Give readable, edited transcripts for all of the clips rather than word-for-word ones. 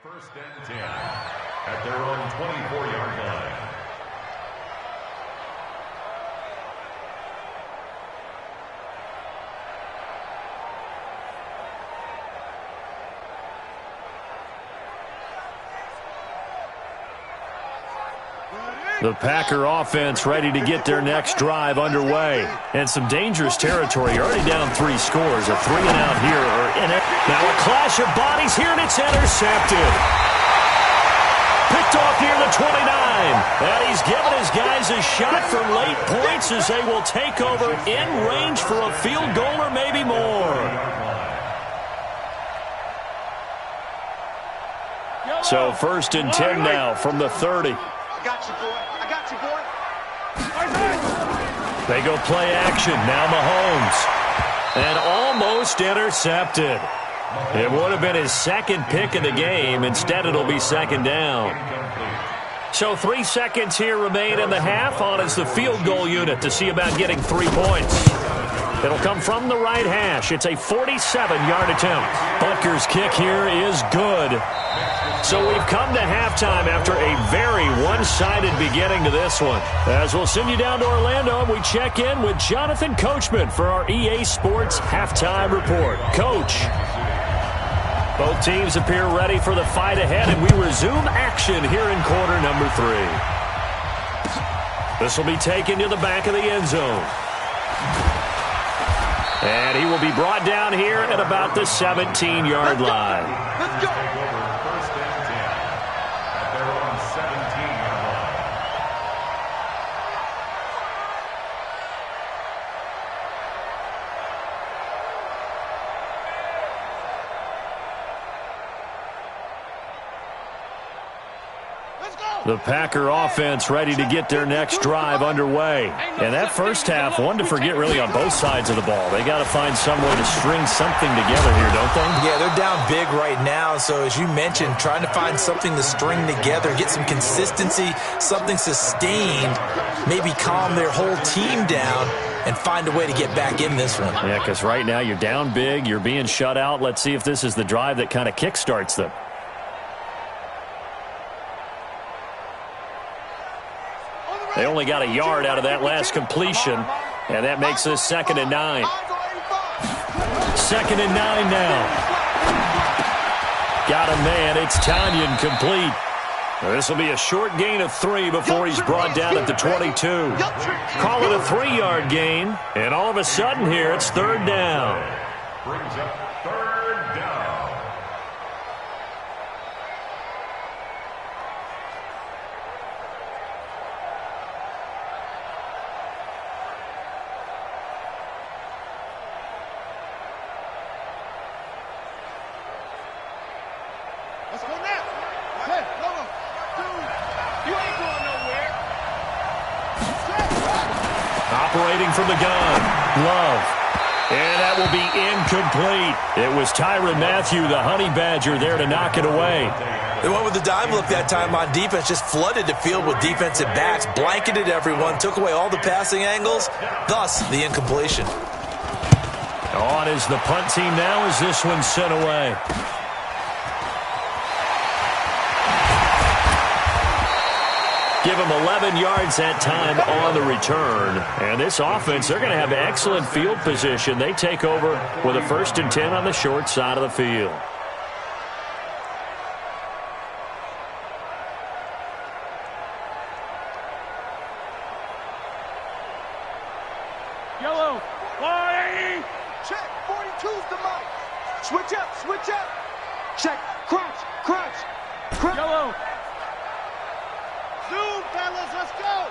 First and 10 at their own 24-yard line. The Packer offense ready to get their next drive underway. And some dangerous territory. You're already down 3 scores. A 3-and-out here or in it. Now a clash of bodies here, and it's intercepted. Picked off near the 29. And he's given his guys a shot for late points as they will take over in range for a field goal or maybe more. So first and 10 now from the 30. Got you, boy. I got you, boy. They go play action. Now Mahomes. And almost intercepted. It would have been his second pick of the game. Instead, it'll be second down. So 3 seconds here remain in the half. On is the field goal unit to see about getting 3 points. It'll come from the right hash. It's a 47-yard attempt. Butker's kick here is good. So we've come to halftime after a very one-sided beginning to this one. As we'll send you down to Orlando, we check in with Jonathan Coachman for our EA Sports Halftime Report. Coach, both teams appear ready for the fight ahead, and we resume action here in quarter number 3. This will be taken to the back of the end zone. And he will be brought down here at about the 17-yard line. Let's go. The Packer offense ready to get their next drive underway. And that first half, one to forget really on both sides of the ball. They got to find some way to string something together here, don't they? Yeah, they're down big right now. So as you mentioned, trying to find something to string together, get some consistency, something sustained, maybe calm their whole team down and find a way to get back in this one. Yeah, because right now you're down big, you're being shut out. Let's see if this is the drive that kind of kickstarts them. They only got a yard out of that last completion, and that makes this 2nd and 9. 2nd and 9 now. Got a man. It's Tanyan complete. This will be a short gain of 3 before he's brought down at the 22. Call it a 3-yard gain, and all of a sudden here it's 3rd down. Brings up 3rd down. Let's go now. Hey, come on. Dude, you ain't going nowhere. Operating from the gun, Love. And that will be incomplete. It was Tyrann Mathieu, the Honey Badger, there to knock it away. They went with the dime look that time on defense, just flooded the field with defensive backs, blanketed everyone, took away all the passing angles, thus the incompletion. On is the punt team now as this one's sent away. Give them 11 yards that time on the return. And this offense, they're going to have excellent field position. They take over with a 1st and 10 on the short side of the field. Yellow. Fly. Check. 42's the mic. Switch up. Switch up. Check. Crunch. Crunch. Crunch. Yellow. Zoom, fellas, let's go.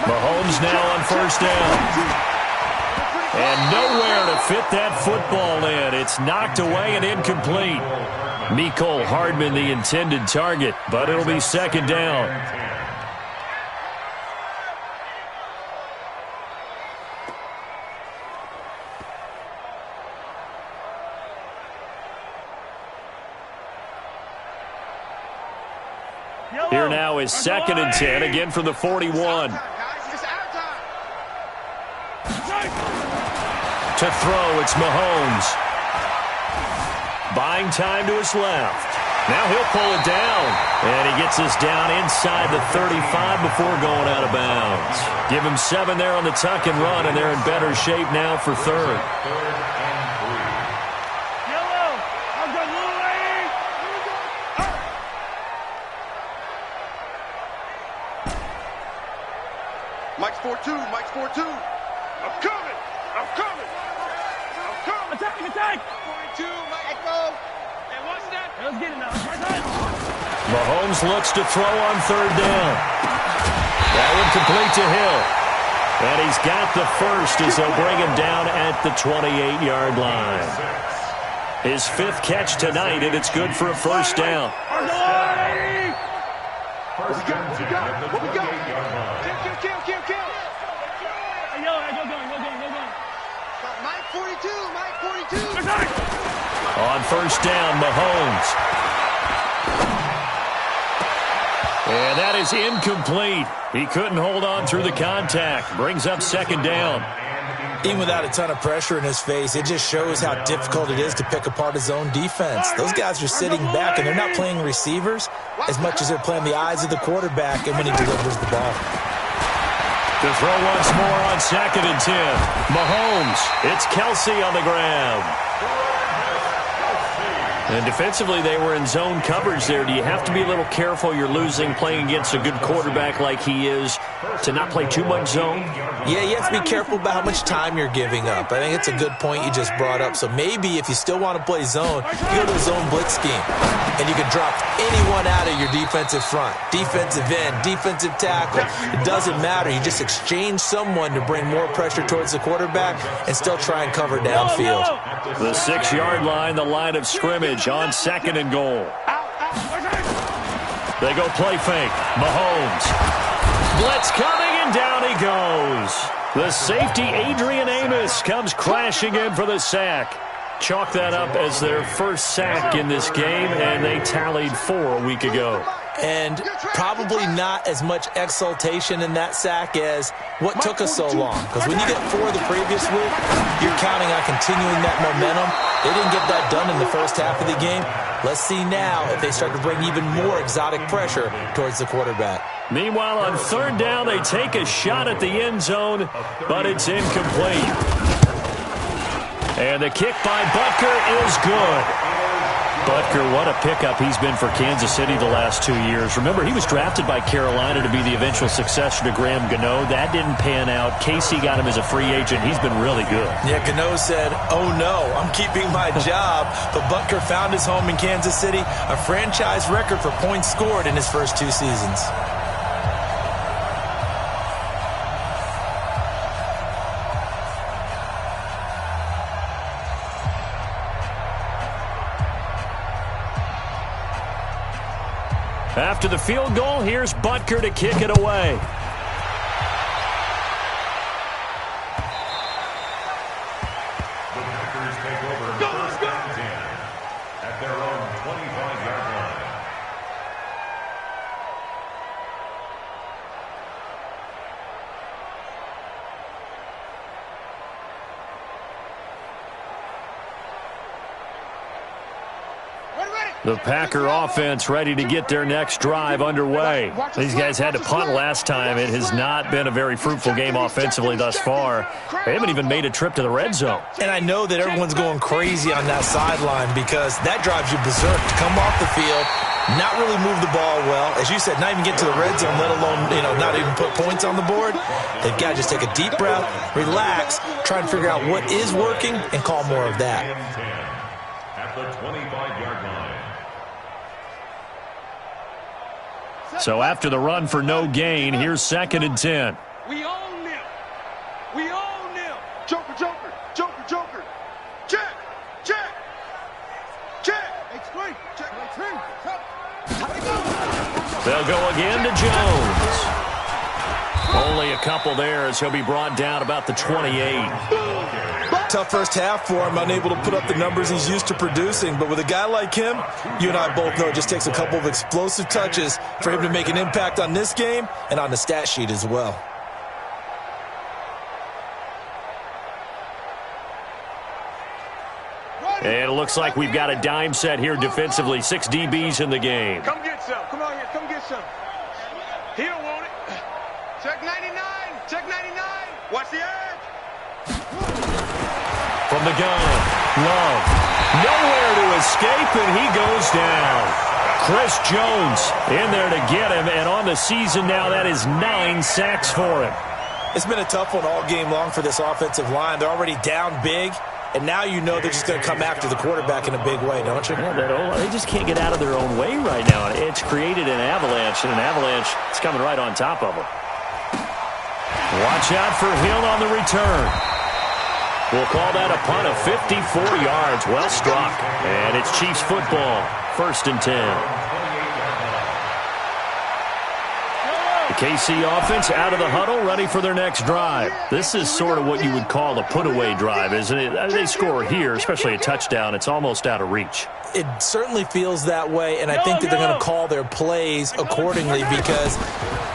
Mahomes now on 1st down. And nowhere to fit that football in. It's knocked away and incomplete. Mecole Hardman the intended target, but it'll be 2nd down. Here now is 2nd and 10, again from the 41. To throw, it's Mahomes. buying time to his left. Now he'll pull it down, and he gets us down inside the 35 before going out of bounds. Give him 7 there on the tuck and run, and they're in better shape now for third. Mike's 4-2, Mike's 4-2. I'm coming, I'm coming, I'm coming. Attack! 42, Mike, go. And what's that? Let's get it now. Mahomes looks to throw on third down. That one complete to Hill. And he's got the first as they'll bring him down at the 28-yard line. His 5th catch tonight, and it's good for a first down. What we got? Kill. Hey, yo, go. Mike 42. On first down, Mahomes. And that is incomplete. He couldn't hold on through the contact. Brings up second down. Even without a ton of pressure in his face, it just shows how difficult it is to pick apart his own defense. Those guys are sitting back, and they're not playing receivers as much as they're playing the eyes of the quarterback and when he delivers the ball. To throw once more on 2nd and 10. Mahomes. It's Kelsey on the ground. And defensively, they were in zone coverage there. Do you have to be a little careful? You're losing playing against a good quarterback like he is to not play too much zone? Yeah, you have to be careful about how much time you're giving up. I think it's a good point you just brought up. So maybe if you still want to play zone, you go to a zone blitz scheme. And you can drop anyone out of your defensive front. Defensive end, defensive tackle. It doesn't matter. You just exchange someone to bring more pressure towards the quarterback and still try and cover downfield. The 6-yard line, the line of scrimmage on 2nd and goal. They go play fake. Mahomes. Blitz coming, and down he goes. The safety, Adrian Amos, comes crashing in for the sack. Chalk that up as their first sack in this game, and they tallied 4 a week ago. And probably not as much exultation in that sack as what took us so long. Because when you get 4 the previous week, you're counting on continuing that momentum. They didn't get that done in the first half of the game. Let's see now if they start to bring even more exotic pressure towards the quarterback. Meanwhile, on third down, they take a shot at the end zone, but it's incomplete. And the kick by Butker is good. Butker, what a pickup he's been for Kansas City the last 2 years. Remember, he was drafted by Carolina to be the eventual successor to Graham Gano. That didn't pan out. Casey got him as a free agent. He's been really good. Yeah, Gano said, oh no, I'm keeping my job. But Butker found his home in Kansas City, a franchise record for points scored in his first 2 seasons. After the field goal, here's Butker to kick it away. The Packers take over first and 10 at their own 25-yard line. The Packer offense ready to get their next drive underway. These guys had to punt last time. It has not been a very fruitful game offensively thus far. They haven't even made a trip to the red zone. And I know that everyone's going crazy on that sideline because that drives you berserk to come off the field, not really move the ball well. As you said, not even get to the red zone, let alone, not even put points on the board. They've got to just take a deep breath, relax, try and figure out what is working, and call more of that. At the 25-yard line. So after the run for no gain, here's 2nd and 10. We own them. We own them. Joker. Check. X3. Check. They'll go again to Jones. Only a couple there as he'll be brought down about the 28. Tough first half for him, unable to put up the numbers he's used to producing. But with a guy like him, you and I both know it just takes a couple of explosive touches for him to make an impact on this game and on the stat sheet as well. And it looks like we've got a dime set here defensively. 6 DBs in the game. Come get some. Come on here. Come get some. He don't want it. Check 99. Check 99. Watch the edge. From the gun, Love. Nowhere to escape, and he goes down. Chris Jones in there to get him, and on the season now, that is 9 sacks for him. It's been a tough one all game long for this offensive line. They're already down big, and now you know they're just going to come after the quarterback in a big way, don't you? Yeah, they just can't get out of their own way right now. It's created an avalanche, and an avalanche is coming right on top of them. Watch out for Hill on the return. We'll call that a punt of 54 yards. Well struck. And it's Chiefs football. 1st and 10. The KC offense out of the huddle, ready for their next drive. This is sort of what you would call a put-away drive, isn't it? They score here, especially a touchdown. It's almost out of reach. It certainly feels that way, and I think that they're going to call their plays accordingly because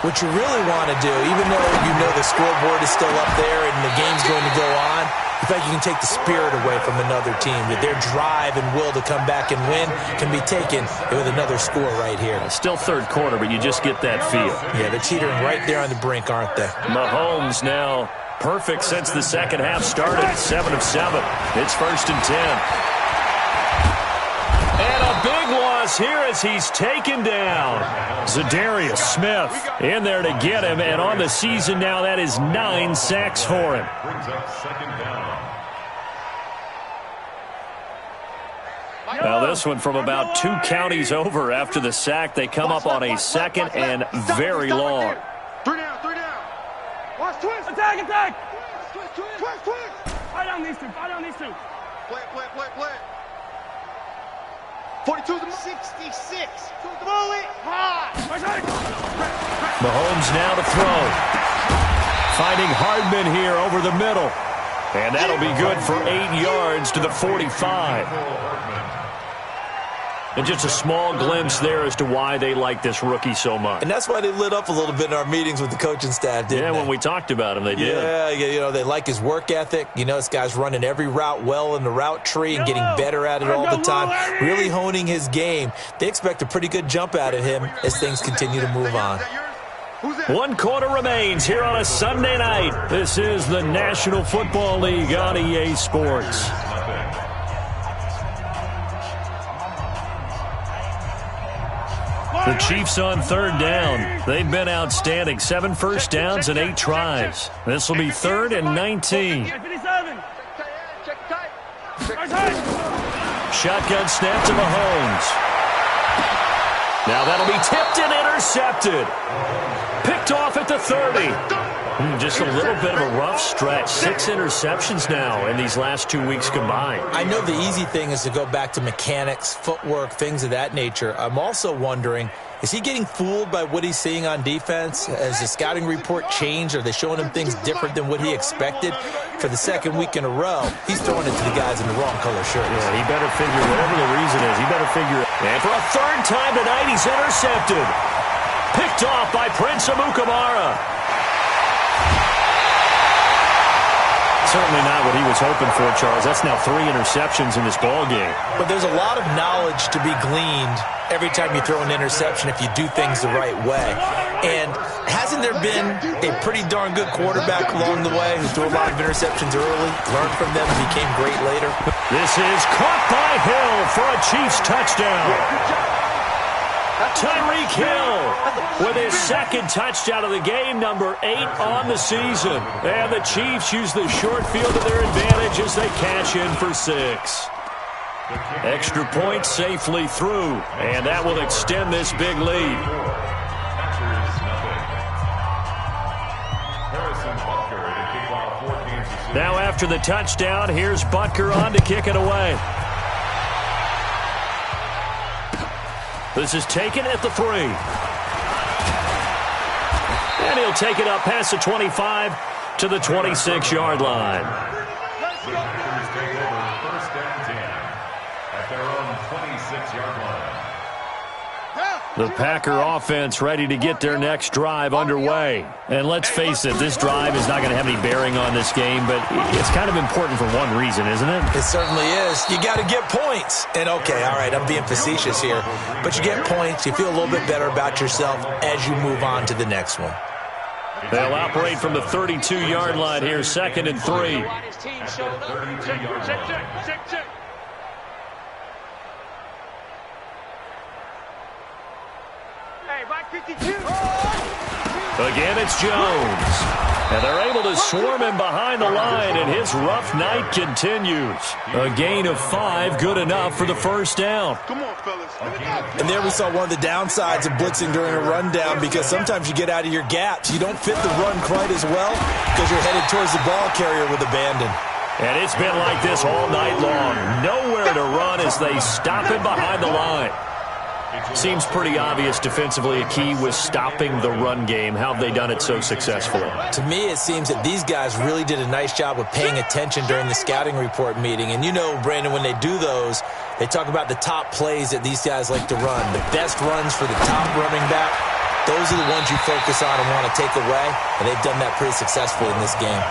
what you really want to do, even though you know the scoreboard is still up there and the game's going to go on, in fact, you can take the spirit away from another team, that their drive and will to come back and win can be taken with another score right here. Still 3rd quarter, but you just get that feel. Yeah, they're teetering right there on the brink, aren't they? Mahomes now perfect since the second half started. 7 of 7. It's 1st and 10. And a big loss here as he's taken down. Za'Darius Smith in there to get him, and on the season now, that is 9 sacks for him. Brings up 2nd down. Now this one from about 2 counties over after the sack. They come up on a 2nd and very long. 3 down, 3 down. Watch twist. Attack, attack. Twist, twist, twist, twist. Fight down these two, fight down these two. Play it, play it, play it, play it. 42 to 66. Throw it high. Mahomes now to throw. Finding Hardman here over the middle. And that'll be good for 8 yards to the 45. And just a small glimpse there as to why they like this rookie so much. And that's why they lit up a little bit in our meetings with the coaching staff, didn't they? Yeah, when we talked about him, they did. Yeah, you know, they like his work ethic. You know, this guy's running every route well in the route tree and getting better at it all the time, really honing his game. They expect a pretty good jump out of him as things continue to move on. 1 quarter remains here on a Sunday night. This is the National Football League on EA Sports. The Chiefs on 3rd down. They've been outstanding. 7 first downs and 8 tries. This will be 3rd and 19. Shotgun snap to Mahomes. Now that'll be tipped and intercepted. Picked off at the 30. Just a little bit of a rough stretch. 6 interceptions now in these last 2 weeks combined. I know the easy thing is to go back to mechanics, footwork, things of that nature. I'm also wondering, is he getting fooled by what he's seeing on defense? Has the scouting report changed? Are they showing him things different than what he expected? For the 2nd week in a row, he's throwing it to the guys in the wrong color shirts. Yeah, he better figure, whatever the reason is, he better figure it. And for a 3rd time tonight, he's intercepted. Picked off by Prince Amukamara. Certainly not what he was hoping for, Charles. That's now 3 interceptions in this ballgame. But there's a lot of knowledge to be gleaned every time you throw an interception if you do things the right way. And hasn't there been a pretty darn good quarterback along the way who threw a lot of interceptions early, learned from them, and became great later? This is caught by Hill for a Chiefs touchdown. Tyreek Hill with his 2nd touchdown of the game, number 8 on the season. And the Chiefs use the short field to their advantage as they cash in for 6. Extra point safely through, and that will extend this big lead. Now after the touchdown, here's Butker on to kick it away. This is taken at the 3. And he'll take it up past the 25 to the 26-yard line. The Packers take over 1st and 10 at their own 26-yard line. The Packer offense ready to get their next drive underway. And let's face it, this drive is not going to have any bearing on this game, but it's kind of important for one reason, isn't it? It certainly is. You got to get points. And okay, all right, I'm being facetious here, but you get points, you feel a little bit better about yourself as you move on to the next one. They'll operate from the 32-yard line here, 2nd and 3. Again, it's Jones. And they're able to swarm him behind the line, and his rough night continues. A gain of 5, good enough for the first down. Come on, fellas. And there we saw one of the downsides of blitzing during a rundown, because sometimes you get out of your gaps. You don't fit the run quite as well because you're headed towards the ball carrier with abandon. And it's been like this all night long. Nowhere to run as they stop him behind the line. Seems pretty obvious defensively a key was stopping the run game. How have they done it so successfully? To me, it seems that these guys really did a nice job of paying attention during the scouting report meeting. And you know, Brandon, when they do those, they talk about the top plays that these guys like to run. The best runs for the top running back, those are the ones you focus on and want to take away. And they've done that pretty successfully in this game.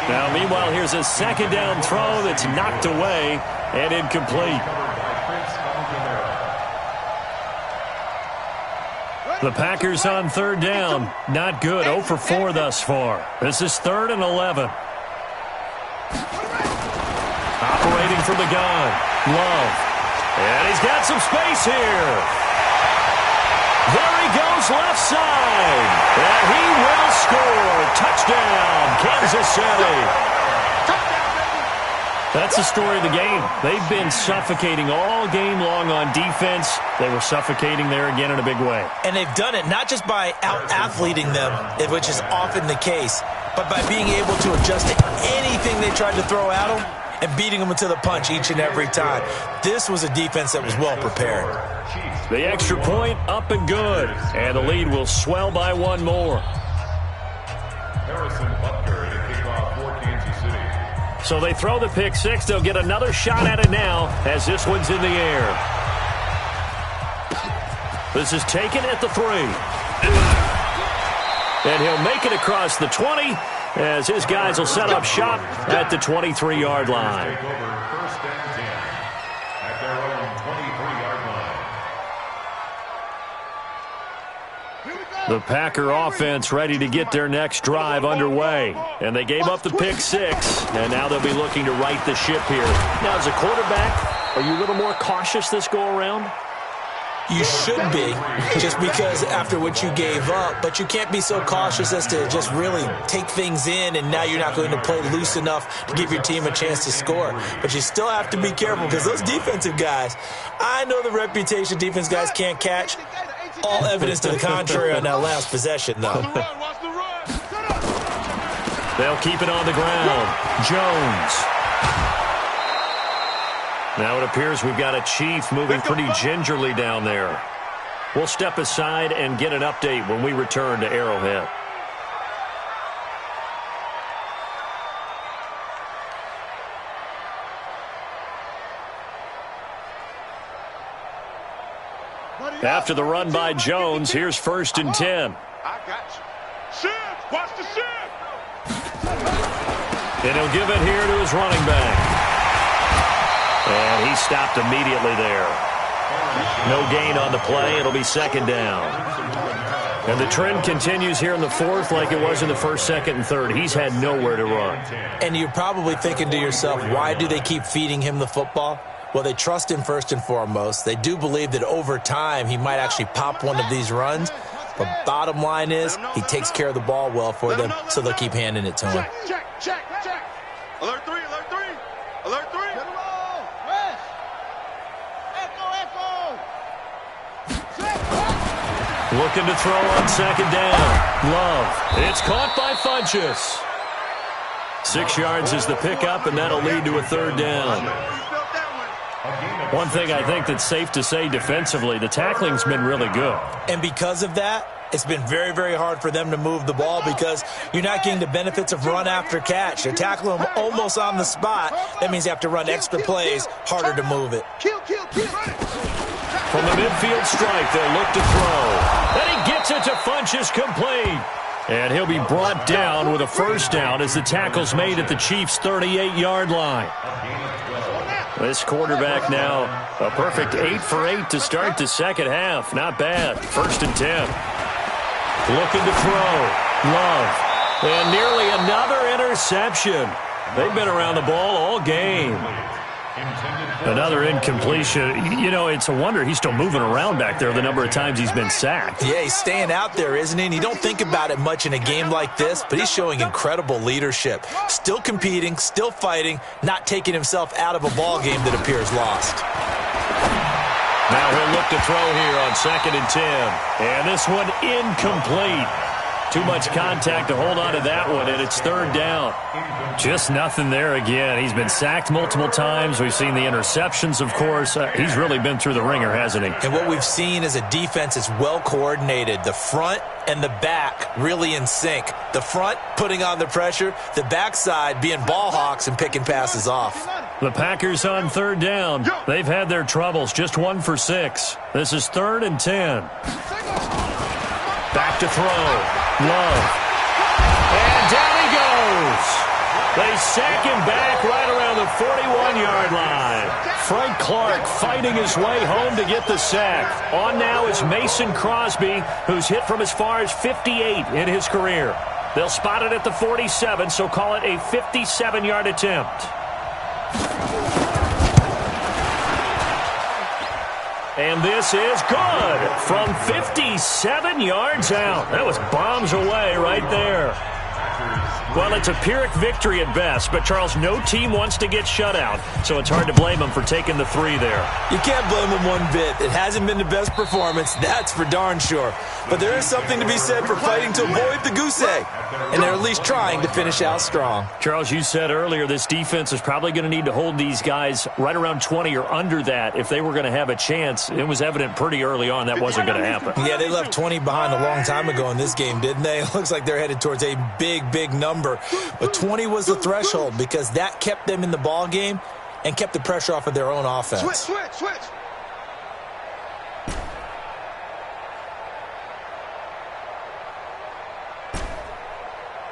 Now, meanwhile, here's a 2nd down throw that's knocked away and incomplete. The Packers on 3rd down. Not good. 0 for 4 thus far. This is 3rd and 11. Operating from the gun. Love. And he's got some space here. There he goes left side. And he will score. Touchdown, Kansas City. That's the story of the game. They've been suffocating all game long on defense. They were suffocating there again in a big way. And they've done it not just by out-athleting them, which is often the case, but by being able to adjust to anything they tried to throw at them and beating them to the punch each and every time. This was a defense that was well prepared. The extra point up and good. And the lead will swell by 1 more. Harrison Butker to kick off for Kansas City. So they throw the pick 6. They'll get another shot at it now as this one's in the air. This is taken at the 3. And he'll make it across the 20 as his guys will set up shop at the 23-yard line. Take over 1st and 10 at their own 23-yard line. The Packer offense ready to get their next drive underway. And they gave up the pick 6, and now they'll be looking to right the ship here. Now, as a quarterback, are you a little more cautious this go-around? You should be, just because after what you gave up, but you can't be so cautious as to just really take things in, and now you're not going to play loose enough to give your team a chance to score. But you still have to be careful because those defensive guys, I know the reputation defense guys can't catch. All evidence to the contrary on that last possession, though. They'll keep it on the ground. Jones. Now it appears we've got a Chief moving pretty gingerly down there. We'll step aside and get an update when we return to Arrowhead. After the run by Jones, here's 1st and 10. I got you. Shift! Watch the shift! And he'll give it here to his running back. And he stopped immediately there. No gain on the play. It'll be 2nd down. And the trend continues here in the 4th like it was in the 1st, 2nd, and 3rd. He's had nowhere to run. And you're probably thinking to yourself, why do they keep feeding him the football? Well, they trust him first and foremost. They do believe that over time he might actually pop one of these runs. But bottom line is he takes care of the ball well for them, so they'll keep handing it to him. Check. Alert 3, alert 3. Alert 3. Looking to throw on 2nd down. Love. It's caught by Funchess. 6 yards is the pickup, and that'll lead to a 3rd down. One thing I think that's safe to say defensively, the tackling's been really good. And because of that, it's been very, very hard for them to move the ball because you're not getting the benefits of run after catch. They're tackling them almost on the spot. That means you have to run extra plays, harder to move it. Kill. From the midfield strike, they'll look to throw. And he gets it to Funchess complete. And he'll be brought down with a first down as the tackle's made at the Chiefs' 38-yard line. This quarterback now a perfect 8 for 8 to start the second half. Not bad. 1st and 10. Looking to throw. Love. And nearly another interception. They've been around the ball all game. Another incompletion. You know, it's a wonder he's still moving around back there the number of times he's been sacked. Yeah, he's staying out there, isn't he? And you don't think about it much in a game like this, but he's showing incredible leadership. Still competing, still fighting, not taking himself out of a ball game that appears lost. Now he'll look to throw here on 2nd and 10. And this one incomplete. Too much contact to hold on to that one, and it's 3rd down. Just nothing there again. He's been sacked multiple times. We've seen the interceptions, of course. He's really been through the ringer, hasn't he? And what we've seen is a defense that's well coordinated. The front and the back really in sync. The front putting on the pressure, the backside being ball hawks and picking passes off. The Packers on 3rd down. They've had their troubles, just 1 for 6. This is 3rd and 10. Back to throw. Love. And down he goes. They sack him back right around the 41-yard line. Frank Clark fighting his way home to get the sack. On now is Mason Crosby, who's hit from as far as 58 in his career. They'll spot it at the 47, so call it a 57-yard attempt. And this is good from 57 yards out. That was bombs away right there. Well, it's a Pyrrhic victory at best, but, Charles, no team wants to get shut out, so it's hard to blame them for taking the 3 there. You can't blame them one bit. It hasn't been the best performance, that's for darn sure. But there is something to be said for fighting to avoid the goose egg, and they're at least trying to finish out strong. Charles, you said earlier this defense is probably going to need to hold these guys right around 20 or under that if they were going to have a chance. It was evident pretty early on that wasn't going to happen. Yeah, they left 20 behind a long time ago in this game, didn't they? It looks like they're headed towards a big, big number. But 20 was the threshold because that kept them in the ball game and kept the pressure off of their own offense. Switch.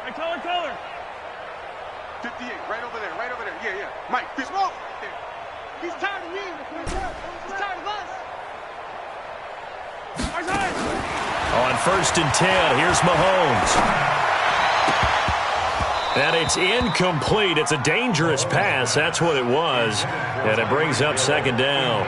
Hey, color. 58, right over there. Yeah. Mike, this move. He's tired of me. He's tired of us. On 1st and 10, here's Mahomes. And it's incomplete. It's a dangerous pass. That's what it was. And it brings up 2nd down.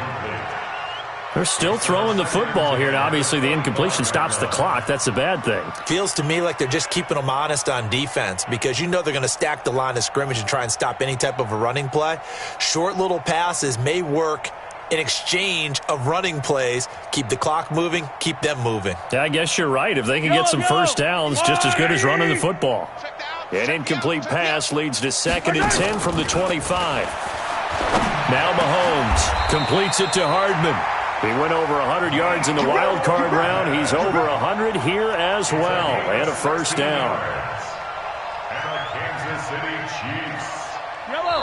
They're still throwing the football here. And obviously, the incompletion stops the clock. That's a bad thing. Feels to me like they're just keeping them honest on defense because you know they're going to stack the line of scrimmage and try and stop any type of a running play. Short little passes may work in exchange of running plays. Keep the clock moving, keep them moving. Yeah, I guess you're right. If they can get some first downs, just as good as running the football. An incomplete pass leads to 2nd and 10 from the 25. Now Mahomes completes it to Hardman. He went over 100 yards in the wild card round. He's over 100 here as well. And a first down.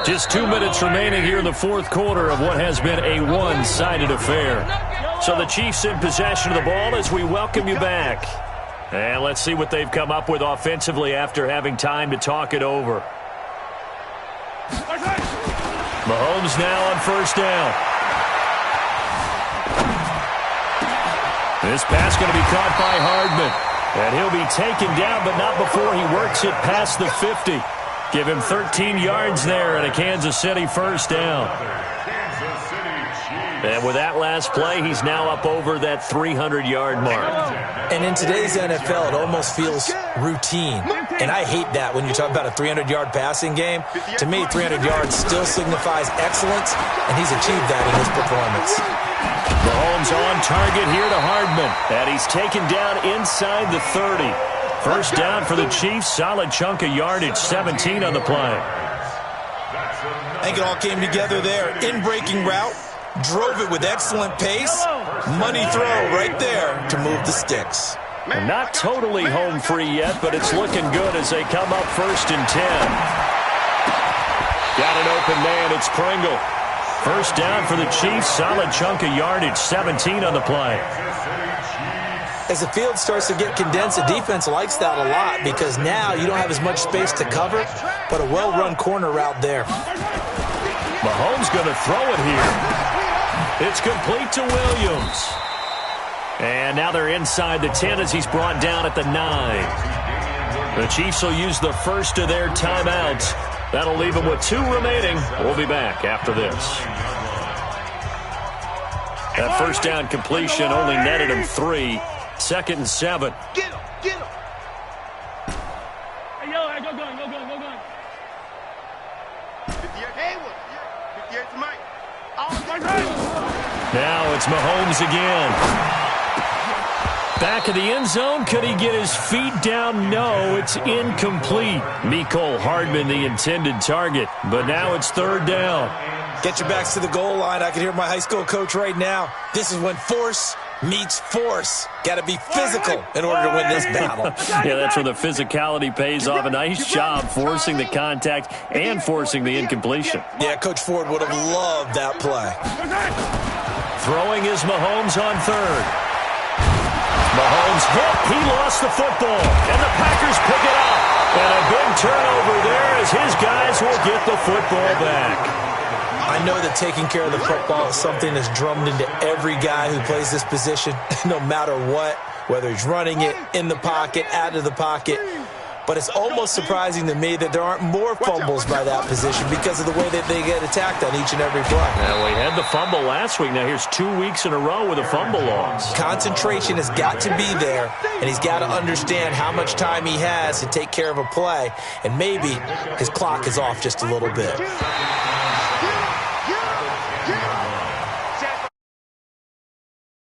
Just 2 minutes remaining here in the 4th quarter of what has been a one-sided affair. So the Chiefs in possession of the ball as we welcome you back. And let's see what they've come up with offensively after having time to talk it over. Mahomes now on 1st down. This pass going to be caught by Hardman. And he'll be taken down, but not before he works it past the 50. Give him 13 yards there and a Kansas City first down. And with that last play, he's now up over that 300-yard mark. And in today's NFL, it almost feels routine. And I hate that when you talk about a 300-yard passing game. To me, 300 yards still signifies excellence, and he's achieved that in his performance. Mahomes on target here to Hardman. And he's taken down inside the 30. First down for the Chiefs. Solid chunk of yardage, 17 on the play. I think it all came together there. In-breaking route. Drove it with excellent pace. Money throw right there to move the sticks. And not totally home free yet, but it's looking good as they come up 1st and 10. Got an open man. It's Pringle. First down for the Chiefs. Solid chunk of yardage. 17 on the play. As the field starts to get condensed, the defense likes that a lot because now you don't have as much space to cover, but a well-run corner route there. Mahomes going to throw it here. It's complete to Williams. And now they're inside the 10 as he's brought down at the 9. The Chiefs will use the first of their timeouts. That'll leave them with 2 remaining. We'll be back after this. That first down completion only netted him 3. 2nd and 7. Get him, get him. Hey, yo, go going. 58 Haywood. 58 to Mike. Now it's Mahomes again. Back of the end zone. Could he get his feet down? No, it's incomplete. Mecole Hardman, the intended target. But now it's 3rd down. Get your backs to the goal line. I can hear my high school coach right now. This is when force meets force. Got to be physical in order to win this battle. Yeah, that's where the physicality pays off. A nice job forcing the contact and forcing the incompletion. Yeah, Coach Ford would have loved that play. Throwing is Mahomes on 3rd. Mahomes hit. He lost the football. And the Packers pick it up. And a big turnover there as his guys will get the football back. I know that taking care of the football is something that's drummed into every guy who plays this position, no matter what, whether he's running it, in the pocket, out of the pocket. But it's almost surprising to me that there aren't more fumbles by that position because of the way that they get attacked on each and every play. Well, he had the fumble last week. Now here's 2 weeks in a row with a fumble loss. Concentration has got to be there, and he's got to understand how much time he has to take care of a play, and maybe his clock is off just a little bit.